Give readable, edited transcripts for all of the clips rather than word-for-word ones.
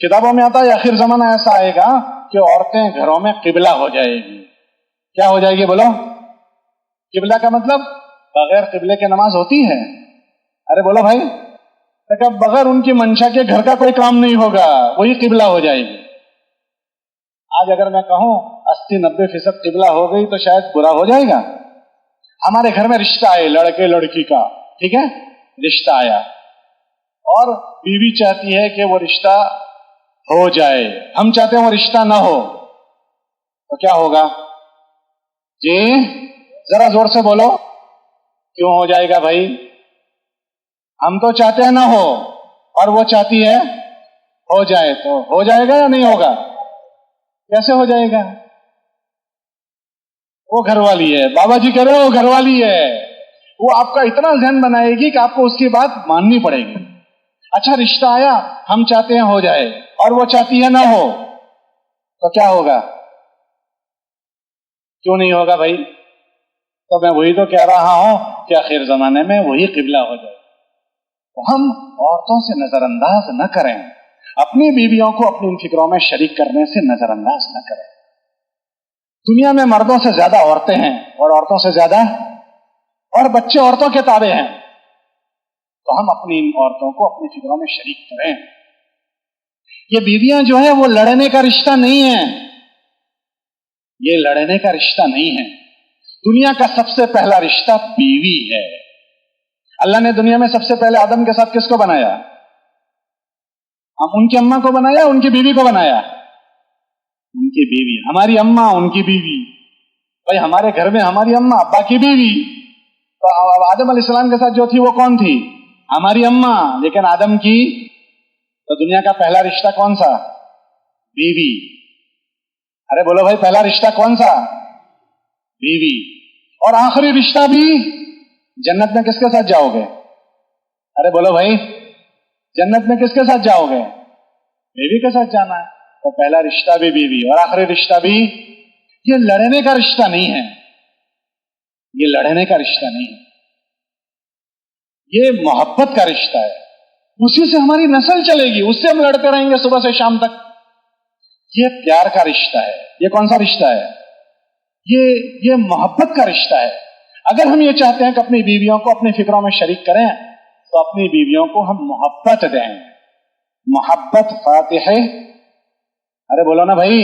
کتابوں میں آتا ہے آخر زمانہ ایسا آئے گا کہ عورتیں گھروں میں قبلہ ہو جائے گی. کیا ہو جائے گی بولو؟ قبلہ کا مطلب بغیر قبلے کے نماز ہوتی ہے؟ ارے بولو بھائی. بغیر ان کی منشا کے گھر کا کوئی کام نہیں ہوگا، وہی قبلہ ہو جائے گی. آج اگر میں کہوں 80-90% قبلہ ہو گئی تو شاید برا ہو جائے گا. ہمارے گھر میں رشتہ آئے لڑکے لڑکی کا، ٹھیک ہے، رشتہ آیا اور بیوی چاہتی ہے کہ وہ رشتہ ہو جائے، ہم چاہتے ہیں وہ رشتہ نہ ہو، تو کیا ہوگا؟ جی ذرا زور سے بولو. کیوں ہو جائے گا بھائی؟ ہم تو چاہتے ہیں نہ ہو اور وہ چاہتی ہے ہو جائے، تو ہو جائے گا یا نہیں ہوگا؟ کیسے ہو جائے گا؟ وہ گھر والی ہے، بابا جی کہہ رہے وہ گھر والی ہے، وہ آپ کا اتنا ذہن بنائے گی کہ آپ کو اس کی بات ماننی پڑے گی. اچھا رشتہ آیا، ہم چاہتے ہیں ہو جائے اور وہ چاہتی ہے نہ ہو، تو کیا ہوگا؟ کیوں نہیں ہوگا بھائی؟ تو میں وہی تو کہہ رہا ہوں کہ آخر زمانے میں وہی قبلہ ہو جائے. تو ہم عورتوں سے نظر انداز نہ کریں، اپنی بیویوں کو اپنی ان فکروں میں شریک کرنے سے نظر انداز نہ کریں. دنیا میں مردوں سے زیادہ عورتیں ہیں اور عورتوں سے زیادہ اور بچے عورتوں کے تابع ہیں، تو ہم اپنی ان عورتوں کو اپنی فکروں میں شریک کریں. یہ بیویاں جو ہیں وہ لڑنے کا رشتہ نہیں ہے، یہ لڑنے کا رشتہ نہیں ہے. دنیا کا سب سے پہلا رشتہ بیوی ہے. اللہ نے دنیا میں سب سے پہلے آدم کے ساتھ کس کو بنایا؟ ان کی اماں کو بنایا، ان کی بیوی کو بنایا؟ ان کی بیوی. ہماری اماں، ان کی بیوی. بھائی ہمارے گھر میں ہماری اماں، ابا کی بیوی. تو آدم علیہ السلام کے ساتھ جو تھی وہ کون تھی؟ ہماری اماں. لیکن آدم کی، تو دنیا کا پہلا رشتہ کون سا؟ بیوی. ارے بولو بھائی پہلا رشتہ کون سا؟ بیوی. اور آخری رشتہ بھی جنت میں کس کے ساتھ جاؤ گے؟ ارے بولو بھائی جنت میں کس کے ساتھ جاؤ گے؟ بیوی کے ساتھ جانا ہے. تو پہلا رشتہ بھی بیوی اور آخری رشتہ بھی. یہ لڑنے کا رشتہ نہیں ہے، یہ لڑنے کا رشتہ نہیں ہے، یہ محبت کا رشتہ ہے. اسی سے ہماری نسل چلے گی، اس سے ہم لڑتے رہیں گے صبح سے شام تک. یہ پیار کا رشتہ ہے. یہ کون سا رشتہ ہے؟ یہ محبت کا رشتہ ہے. اگر ہم یہ چاہتے ہیں کہ اپنی بیویوں کو اپنی فکروں میں شریک کریں تو اپنی بیویوں کو ہم محبت دیں. محبت فاتح. ارے بولو نا بھائی،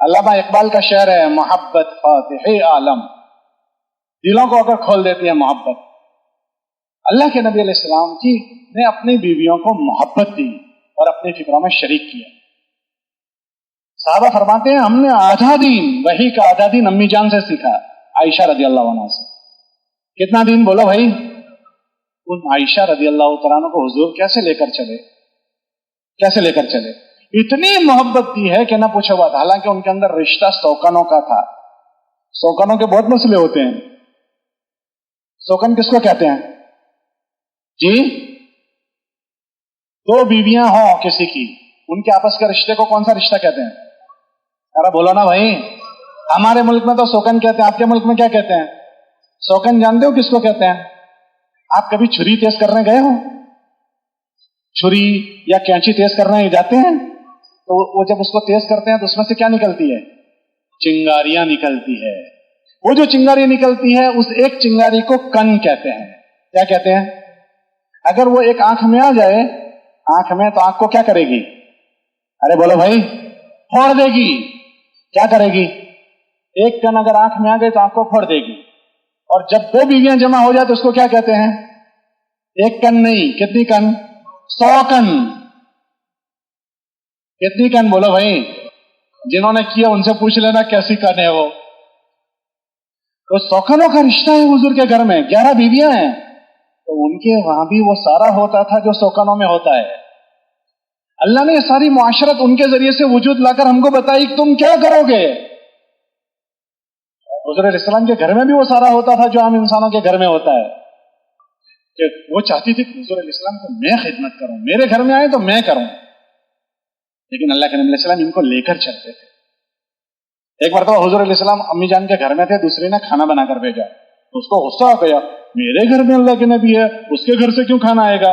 علامہ اقبال کا شعر ہے، محبت فاتح عالم. دلوں کو اگر کھول دیتی ہے محبت. اللہ کے نبی علیہ السلام کی نے اپنی بیویوں کو محبت دی اور اپنی فکروں میں شریک کیا. صحابہ فرماتے ہیں ہم نے آدھا دین، وحی کا آدھا دین امی جان سے سیکھا، عائشہ رضی اللہ عنہ سے. کتنا دین بولو بھائی؟ ان عائشہ رضی اللہ تعالیٰ عنہ کو حضور کیسے لے کر چلے، کیسے لے کر چلے؟ اتنی محبت دی ہے کہ نہ پوچھو بات. حالانکہ ان کے اندر رشتہ سوکنوں کا تھا. سوکنوں کے بہت مسئلے ہوتے ہیں. سوکن کس کو کہتے ہیں جی؟ دو بیویاں ہوں کسی کی، ان کے آپس کے رشتے کو کون سا رشتہ کہتے ہیں؟ ارے بولو نا بھائی. ہمارے ملک میں تو سوکن کہتے ہیں، آپ کے ملک میں کیا کہتے ہیں؟ سوکن جانتے ہو کس کو کہتے ہیں؟ آپ کبھی چھری تیز کرنے گئے ہو؟ چھری یا کینچی تیز کرنے جاتے ہیں تو وہ جب اس کو تیز کرتے ہیں تو اس میں سے کیا نکلتی ہے؟ چنگاریاں نکلتی ہے. وہ جو چنگاری نکلتی ہے اس ایک چنگاری کو کن کہتے ہیں. کیا کہتے ہیں؟ اگر وہ ایک آنکھ میں آ جائے، آنکھ میں، تو آنکھ کو کیا کرے گی؟ ارے بولو بھائی، پھوڑ دے گی. کیا کرے گی؟ ایک کن اگر آنکھ میں آ گئی تو آنکھ کو پھوڑ دے گی. اور جب دو بیویاں جمع ہو جائے تو اس کو کیا کہتے ہیں؟ ایک کن نہیں، کتنی کن؟ 100 کن. کتنی کن بولو بھائی؟ جنہوں نے کیا ان سے پوچھ لینا کیسی کن ہے وہ. تو 100 کنوں کا رشتہ ہے حضور کے گھر میں. 11 بیویاں ہیں تو ان کے وہاں بھی وہ سارا ہوتا تھا جو 100 کنوں میں ہوتا ہے. اللہ نے یہ ساری معاشرت ان کے ذریعے سے وجود لا کر ہم کو بتائی کہ تم کیا کرو گے. حضور علیہ السلام کے گھر میں بھی وہ سارا ہوتا تھا جو عام انسانوں کے گھر میں ہوتا ہے، کہ وہ چاہتی تھی کہ حضور علیہ السلام کو میں خدمت کروں، میرے گھر میں آئے تو میں کروں. لیکن اللہ کے نبی علیہ السلام ان کو لے کر چلتے تھے. ایک مرتبہ حضور علیہ السلام امی جان کے گھر میں تھے، دوسری نے کھانا بنا کر بھیجا. اس کو غصہ آ گیا، میرے گھر میں اللہ کے نبی ہے، اس کے گھر سے کیوں کھانا آئے گا؟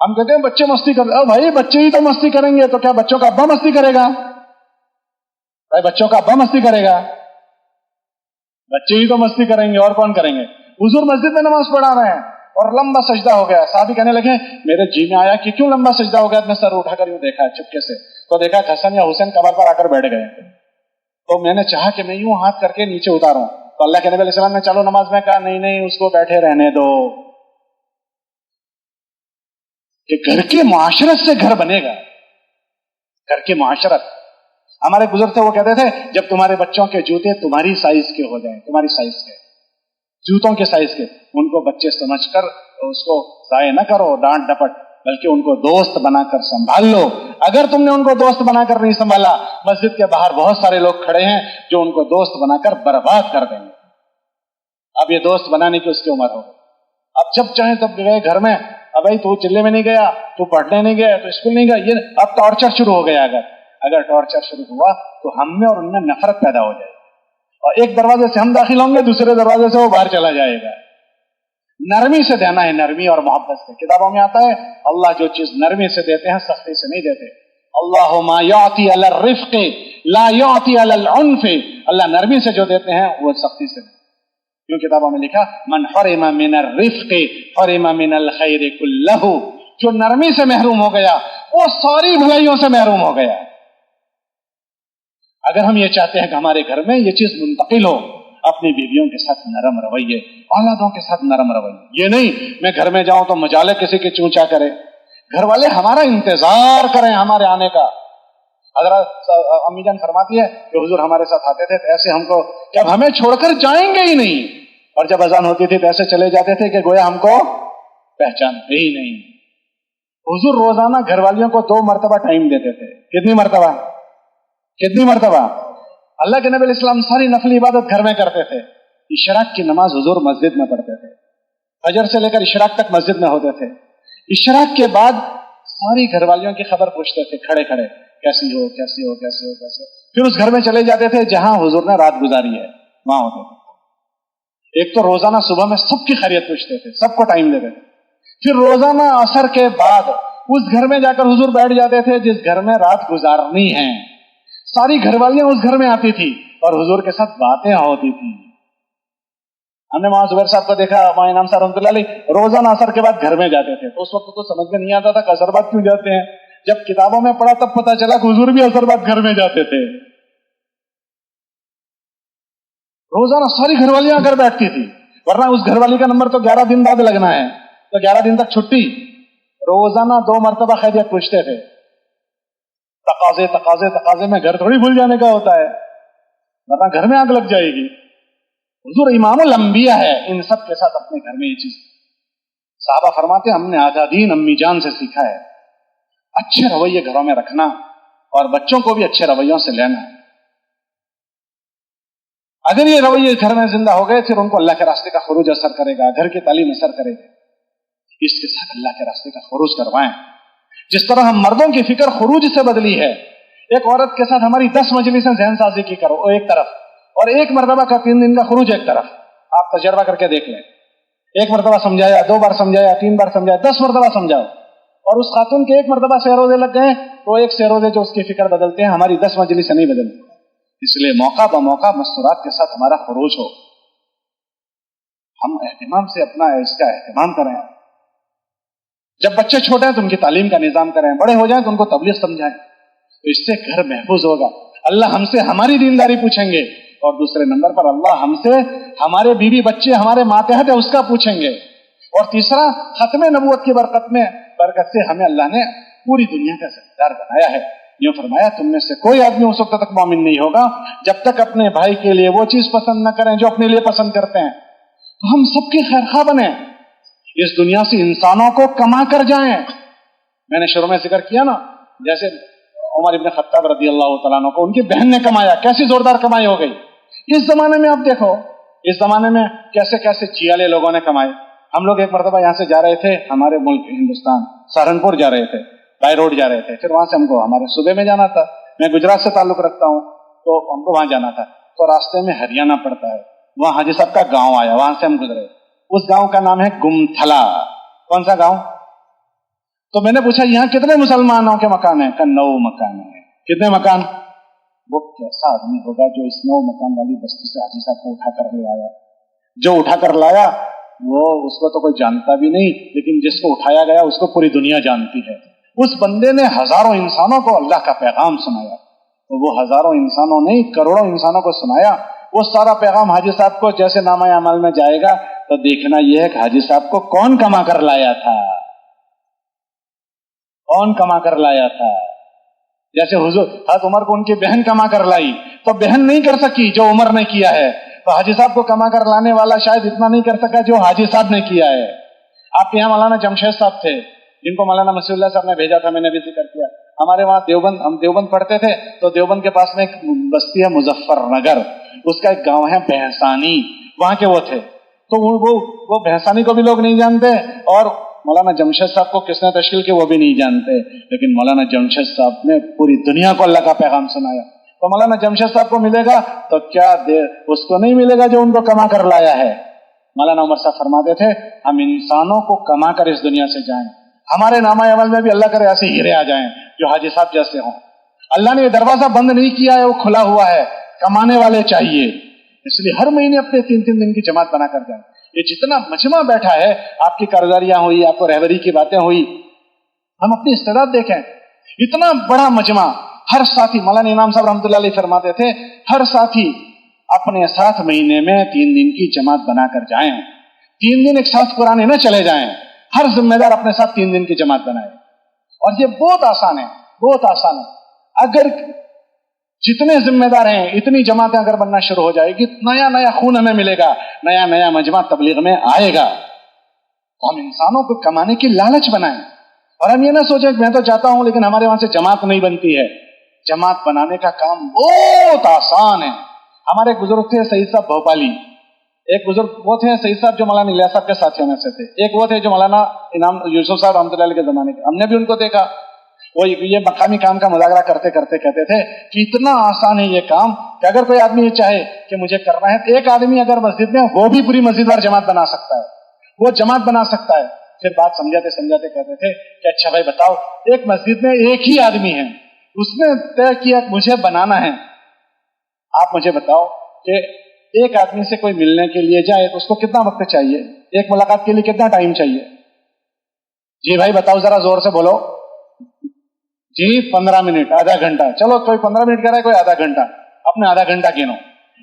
ہم کہتے ہیں بچے مستی کرتے، بھائی بچے ہی تو مستی کریں گے تو کیا بچوں کا ابا مستی کرے گا؟ بھائی بچوں کا ابا مستی کرے گا؟ بچے ہی تو مستی کریں گے اور کون کریں گے؟ حضور مسجد میں نماز پڑھا رہے ہیں اور لمبا سجدہ ہو گیا، صحابی کہنے لگے میرے جی میں آیا کہ کیوں لمبا سجدہ ہو گیا؟ میں سر اٹھا کر یوں دیکھا چپکے سے تو دیکھا حسن یا حسین قبر پر آ کر بیٹھ گئے، تو میں نے چاہا کہ میں یوں ہاتھ کر کے نیچے اتاروں، تو اللہ کے نبی علیہ السلام نے چلو نماز میں کہا نہیں نہیں اس کو بیٹھے رہنے دو، کہ گھر کے معاشرت سے گھر بنے گا، گھر کی معاشرت۔ ہمارے بزرگ تھے وہ کہتے تھے جب تمہارے بچوں کے جوتے تمہاری سائز کے ہو جائیں، تمہاری سائز کے جوتوں کے سائز کے، ان کو بچے سمجھ کر اس کو ضائع نہ کرو ڈانٹ ڈپٹ، بلکہ ان کو دوست بنا کر سنبھال لو۔ اگر تم نے ان کو دوست بنا کر نہیں سنبھالا، مسجد کے باہر بہت سارے لوگ کھڑے ہیں جو ان کو دوست بنا کر برباد کر دیں گے۔ اب یہ دوست بنانے کی اس کی عمر ہو، اب جب چاہیں تب گئے گھر میں، اب بھائی تو چلے میں نہیں گیا، تو پڑھنے نہیں گیا، تو اسکول نہیں گیا، یہ اب ٹارچر شروع ہو گیا۔ اگر ٹارچر شروع ہوا تو ہم میں اور ان میں نفرت پیدا ہو جائے گی، اور ایک دروازے سے ہم داخل ہوں گے، دوسرے دروازے سے وہ باہر چلا جائے گا۔ نرمی سے دینا ہے، نرمی اور محبت سے۔ کتابوں میں آتا ہے اللہ جو چیز نرمی سے دیتے ہیں سختی سے نہیں دیتے۔ اللہ ما یعطی علی الرفق لا یعطی علی العنف، اللہ نرمی سے جو دیتے ہیں وہ سختی سے نہیں۔ کیوں کتابوں میں لکھا من حرم من الرفق حرم من الخیر کلہ، جو نرمی سے محروم ہو گیا وہ ساری بھلائیوں سے محروم ہو گیا۔ اگر ہم یہ چاہتے ہیں کہ ہمارے گھر میں یہ چیز منتقل ہو، اپنی بیویوں کے ساتھ نرم رویے، اولادوں کے ساتھ نرم رویے، یہ نہیں میں گھر میں جاؤں تو مجالے کسی کی چونچا کرے، گھر والے ہمارا انتظار کریں ہمارے آنے کا۔ حضرت امی جان فرماتی ہے کہ حضور ہمارے ساتھ آتے تھے تو ایسے ہم کو کہ اب ہمیں چھوڑ کر جائیں گے ہی نہیں، اور جب اذان ہوتی تھی تو ایسے چلے جاتے تھے کہ گویا ہم کو پہچانتے ہی نہیں۔ حضور روزانہ گھر والیوں کو 2 مرتبہ ٹائم دیتے تھے۔ کتنی مرتبہ؟ اللہ کے نبی علیہ السلام ساری نفلی عبادت گھر میں کرتے تھے۔ اشراق کی نماز حضور مسجد میں پڑھتے تھے، فجر سے لے کر اشراق تک مسجد میں ہوتے تھے۔ اشراق کے بعد ساری گھر والیوں کی خبر پوچھتے تھے کھڑے کھڑے، کیسی ہو کیسی ہو کیسی ہو کیسی ہو۔ پھر اس گھر میں چلے جاتے تھے جہاں حضور نے رات گزاری ہے، وہاں ہوتے تھے۔ ایک تو روزانہ صبح میں سب کی خیریت پوچھتے تھے، سب کو ٹائم دیتے تھے۔ پھر روزانہ عصر کے بعد اس گھر میں جا کر حضور بیٹھ جاتے تھے جس گھر میں رات گزارنی ہے۔ ساری گھر والیاں اس گھر میں آتی تھی اور حضور کے ساتھ باتیں ہوتی تھی۔ ہم نے وہاں زبیر صاحب کو دیکھا، وہاں انعام صاحب رحمۃ اللہ علیہ روزانہ عصر کے بعد گھر میں جاتے تھے، تو اس وقت تو سمجھ میں نہیں آتا تھا کہ عصر بعد کیوں جاتے ہیں۔ جب کتابوں میں پڑھا تب پتا چلا کہ حضور بھی عصر بعد گھر میں جاتے تھے۔ روزانہ ساری گھر والیاں آ کر بیٹھتی تھی، ورنہ اس گھر والی کا نمبر تو 11 دن بعد لگنا ہے، تو 11 دن تک چھٹی۔ روزانہ 2 مرتبہ خیریت پوچھتے تھے۔ تقاضے تقاضے تقاضے میں گھر تھوڑی بھول جانے کا ہوتا ہے، ورنہ گھر میں آگ لگ جائے گی۔ حضور امام الانبیاء ہے، ان سب کے ساتھ اپنے گھر میں یہ چیز۔ صحابہ فرماتے ہم نے آدھا دین امی جان سے سیکھا ہے، اچھے رویے گھروں میں رکھنا اور بچوں کو بھی اچھے رویوں سے لینا۔ اگر یہ رویے گھر میں زندہ ہو گئے پھر ان کو اللہ کے راستے کا خروج اثر کرے گا، گھر کی تعلیم اثر کرے گی۔ اس کے ساتھ اللہ کے راستے کا خروج کروائیں۔ جس طرح ہم مردوں کی فکر خروج سے بدلی ہے، ایک عورت کے ساتھ ہماری 10 مجلسیں ذہن سازی کی کرو ایک طرف، اور ایک مرتبہ کا 3 دن کا خروج ایک طرف۔ آپ تجربہ کر کے دیکھ لیں، ایک مرتبہ سمجھایا، 2 بار سمجھایا، 3 بار سمجھایا، 10 مرتبہ سمجھاؤ، اور اس خاتون کے ایک مرتبہ سے روزے لگ گئے تو ایک سے روزے جو اس کی فکر بدلتے ہیں، ہماری 10 مجلسیں نہیں بدلتی۔ اس لیے موقع بموقع مستورات کے ساتھ ہمارا خروج ہو، ہم اہتمام سے اپنا اس کا اہتمام کریں۔ جب بچے چھوٹے ہیں تو ان کی تعلیم کا نظام کریں، بڑے ہو جائیں تو ان کو تبلیغ سمجھائیں، تو اس سے گھر محفوظ ہوگا۔ اللہ ہم سے ہماری دینداری پوچھیں گے، اور دوسرے نمبر پر اللہ ہم سے ہمارے بیوی بچے ہمارے ماتحت ہے اس کا پوچھیں گے، اور تیسرا ختم نبوت کی برکت سے ہمیں اللہ نے پوری دنیا کا ذمہ دار بنایا ہے۔ یہ فرمایا تم میں سے کوئی آدمی اس وقت تک مومن نہیں ہوگا جب تک اپنے بھائی کے لیے وہ چیز پسند نہ کریں جو اپنے لیے پسند کرتے ہیں۔ تو ہم سب کی خیر خواہ بنیں، اس دنیا سے انسانوں کو کما کر جائیں۔ میں نے شروع میں ذکر کیا نا، جیسے عمر ابن خطاب رضی اللہ تعالیٰ عنہ کو ان کی بہن نے کمایا، کیسی زوردار کمائی ہو گئی۔ اس زمانے میں آپ دیکھو، اس زمانے میں کیسے کیسے چیالے لوگوں نے کمائے۔ ہم لوگ ایک مرتبہ یہاں سے جا رہے تھے، ہمارے ملک ہندوستان سہارنپور جا رہے تھے، بائی روڈ جا رہے تھے، پھر وہاں سے ہم کو ہمارے صوبے میں جانا تھا، میں گجرات سے تعلق رکھتا ہوں تو ہم کو وہاں جانا تھا، تو راستے میں ہریانہ پڑتا ہے، وہاں حاجی صاحب کا گاؤں آیا، وہاں سے ہم گزرے، اس گاؤں کا نام ہے گمتھلا۔ کون سا گاؤں؟ تو میں نے پوچھا یہاں کتنے مسلمانوں کے مکان ہیں؟ کہ 9 مکان ہیں۔ کتنے مکان؟ وہ کیسا آدمی ہوگا جو اس 9 مکان والی بستی سے حاجی صاحب کو اٹھا کر لے آیا؟ جو اٹھا کر لایا وہ اس کو تو کوئی جانتا بھی نہیں، لیکن جس کو اٹھایا گیا اس کو پوری دنیا جانتی ہے۔ اس بندے نے ہزاروں انسانوں کو اللہ کا پیغام سنایا، تو وہ ہزاروں انسانوں نہیں کروڑوں انسانوں کو سنایا۔ وہ سارا پیغام حاجی صاحب کو جیسے نامہ اعمال میں جائے گا تو دیکھنا یہ ہے کہ حاجی صاحب کو کون کما کر لایا تھا، کون کما کر لایا تھا۔ جیسے حضور حضرت عمر کو ان کی بہن کما کر لائی، تو بہن نہیں کر سکی جو عمر نے کیا ہے، تو حاجی صاحب کو کما کر لانے والا شاید اتنا نہیں کر سکا جو حاجی صاحب نے کیا ہے۔ آپ کے یہاں مولانا جمشید صاحب تھے جن کو مولانا مسیح اللہ صاحب نے بھیجا تھا، میں نے بھی ذکر کیا۔ ہمارے وہاں دیوبند، ہم دیوبند پڑھتے تھے تو دیوبند کے پاس میں ایک بستی ہے مظفر نگر، اس کا ایک گاؤں ہے بھینسانی، وہاں کے وہ تھے۔ تو وہ بھینسانی کو بھی لوگ نہیں جانتے، اور مولانا جمشید صاحب کو کس نے تشکیل کی وہ بھی نہیں جانتے، لیکن مولانا جمشید صاحب نے پوری دنیا کو اللہ کا پیغام سنایا۔ تو مولانا جمشید صاحب کو ملے گا تو کیا دیر اس کو نہیں ملے گا جو ان کو کما کر لایا ہے۔ مولانا عمر صاحب فرماتے تھے ہم انسانوں کو کما کر اس دنیا سے جائیں، ہمارے نامہ عمل میں بھی اللہ کرے ایسے ہیرے آ جائیں جو حاجی صاحب جیسے ہوں۔ اللہ نے یہ دروازہ بند نہیں کیا ہے، وہ کھلا ہوا ہے، کمانے والے چاہیے، اس لیے ہر مہینے اپنے 3 دن کی جماعت بنا کر جائیں۔ یہ جتنا مجمع بیٹھا ہے، آپ کی کارگزاریاں ہوئی، آپ کو رہبری کی باتیں ہوئی، ہم اپنی استعداد دیکھیں، اتنا بڑا مجمع، ہر ساتھی، مولانا امام صاحب رحمۃ اللہ علیہ فرماتے تھے ہر ساتھی اپنے ساتھ مہینے میں 3 دن کی جماعت بنا کر جائیں، 3 دن ایک ساتھ قرآن نہ چلے جائیں، ہر ذمہ دار اپنے ساتھ 3 دن کی جماعت بنائے۔ اور یہ بہت آسان ہے، بہت آسان ہے۔ اگر جتنے ذمہ دار ہیں اتنی جماعتیں اگر بننا شروع ہو جائے گی، نیا نیا خون ہمیں ملے گا، نیا نیا مجمع تبلیغ میں آئے گا۔ تو ہم انسانوں کو کمانے کی لالچ بنائیں، اور ہم یہ نہ سوچیں کہ میں تو چاہتا ہوں لیکن ہمارے وہاں سے جماعت نہیں بنتی ہے۔ جماعت بنانے کا کام بہت آسان ہے۔ ہمارے بزرگ تھے سعید صاحب بھوپالی، ایک بزرگ وہ تھے سعید صاحب جو مولانا الیاس صاحب کے ساتھیوں میں سے تھے، ایک وہ تھے جو مولانا انعام یوسف صاحب رحمۃ اللہ علیہ کے زمانے کے، ہم نے بھی ان کو دیکھا۔ وہ یہ مقامی کام کا مذاکرہ کرتے کرتے کہتے تھے کہ اتنا آسان ہے یہ کام کہ اگر کوئی آدمی یہ چاہے کہ مجھے کرنا ہے، ایک آدمی اگر مسجد میں وہ بھی پوری مسجد وار جماعت بنا سکتا ہے، وہ جماعت بنا سکتا ہے۔ پھر بات سمجھاتے سمجھاتے کہتے تھے کہ اچھا بھائی بتاؤ، ایک مسجد میں ایک ہی آدمی ہے، اس نے طے کیا مجھے بنانا ہے، آپ مجھے بتاؤ کہ ایک آدمی سے کوئی ملنے کے لیے جائے تو اس کو کتنا وقت چاہیے، ایک ملاقات کے لیے کتنا ٹائم چاہیے؟ جی بھائی بتاؤ، ذرا زور سے بولو۔ جی 15 منٹ، آدھا گھنٹہ، چلو کوئی 15 منٹ کہہ رہا ہے، کوئی آدھا گھنٹہ، اپنے آدھا گھنٹہ گنو،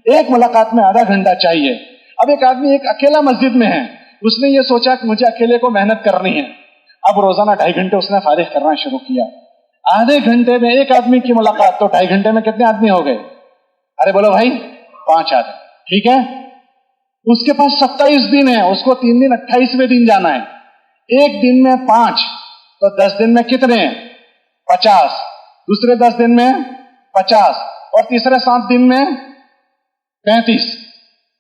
ایک ملاقات میں آدھا گھنٹہ چاہیے۔ اب ایک آدمی ایک اکیلا مسجد میں ہے، اس نے یہ سوچا کہ مجھے اکیلے کو محنت کرنی ہے، اب روزانہ 2.5 گھنٹے اس نے فارغ کرنا شروع کیا۔ آدھے گھنٹے میں ایک آدمی کی ملاقات، تو 2.5 گھنٹے میں کتنے آدمی ہو گئے؟ ارے بولو بھائی، 5 آدمی، ٹھیک ہے۔ اس کے پاس 27 دن ہے، اس کو 3 دن 28ویں دن جانا ہے، ایک دن میں 5 تو 10 دن میں کتنے ہیں؟ 50، دوسرے 10 دن میں 50، اور تیسرے 7 دن میں 35۔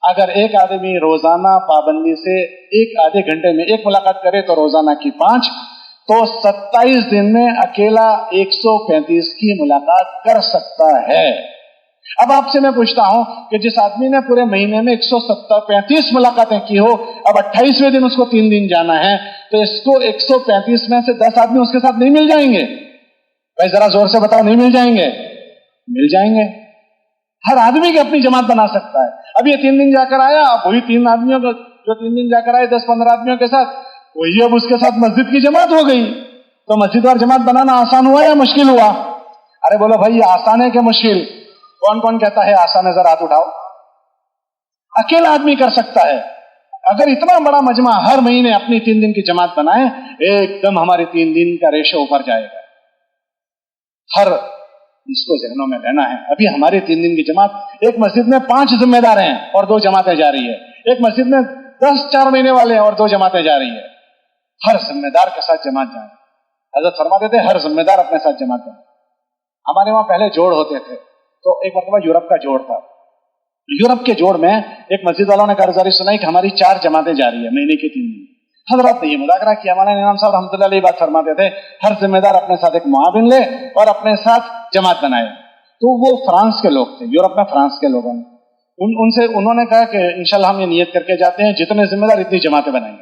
اگر ایک آدمی روزانہ پابندی سے ایک آدھے گھنٹے میں ایک ملاقات کرے تو روزانہ کی 5، تو 27 دن میں اکیلا 135 کی ملاقات کر سکتا ہے۔ اب آپ سے میں پوچھتا ہوں کہ جس آدمی نے پورے مہینے میں 135 ملاقاتیں کی ہو، اب 28ویں دن اس کو 3 دن جانا ہے، تو اس کو 135 میں سے 10 آدمی اس کے ساتھ نہیں مل جائیں گے؟ بھائی ذرا زور سے بتاؤ، نہیں مل جائیں گے؟ مل جائیں گے۔ ہر آدمی کی اپنی جماعت بنا سکتا ہے۔ اب یہ 3 دن جا کر آیا، اب وہی 3 آدمیوں کو جو 3 دن جا کر آئے 10-15 آدمیوں کے ساتھ، وہی اب اس کے ساتھ مسجد کی جماعت ہو گئی۔ تو مسجد اور جماعت بنانا آسان ہوا یا مشکل ہوا؟ ارے بولو بھائی، یہ آسان ہے کہ مشکل؟ کون کون کہتا ہے آسان ہے؟ ذرا ہاتھ اٹھاؤ۔ اکیلا آدمی کر سکتا ہے۔ اگر اتنا بڑا مجمع ہر مہینے اپنی 3 دن کی جماعت بنائے، ایک دم ہماری 3 دن کا ریشو اوپر جائے گا۔ ہر اس کو ذہنوں میں لینا ہے۔ ابھی ہماری 3 دن کی جماعت، ایک مسجد میں 5 ذمہ دار ہیں اور 2 جماعتیں جا رہی ہے، ایک مسجد میں 10 4 مہینے والے ہیں اور 2 جماعتیں جا رہی ہے۔ ہر ذمہ دار کے ساتھ جماعت جائیں۔ حضرت فرماتے تھے ہر ذمہ دار اپنے ساتھ جماعت جائیں۔ ہمارے وہاں پہلے جوڑ ہوتے تھے، تو ایک مرتبہ یورپ کا جوڑ تھا۔ یورپ کے جوڑ میں ایک مسجد والوں نے کارگزاری سنائی کہ ہماری 4 جماعتیں جاری ہے مہینے کی 3 دن۔ حضرات نے یہ مذاکرہ کیا، مولانا امام صاحب رحمۃ اللہ علیہ بات فرماتے تھے ہر ذمہ دار اپنے ساتھ ایک معاون لے اور اپنے ساتھ جماعت بنائے۔ تو وہ فرانس کے لوگ تھے، یورپ میں فرانس کے لوگوں نے ان سے انہوں نے کہا کہ انشاءاللہ ہم یہ نیت کر کے جاتے ہیں جتنے ذمہ دار اتنی جماعتیں بنائیں گے۔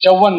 54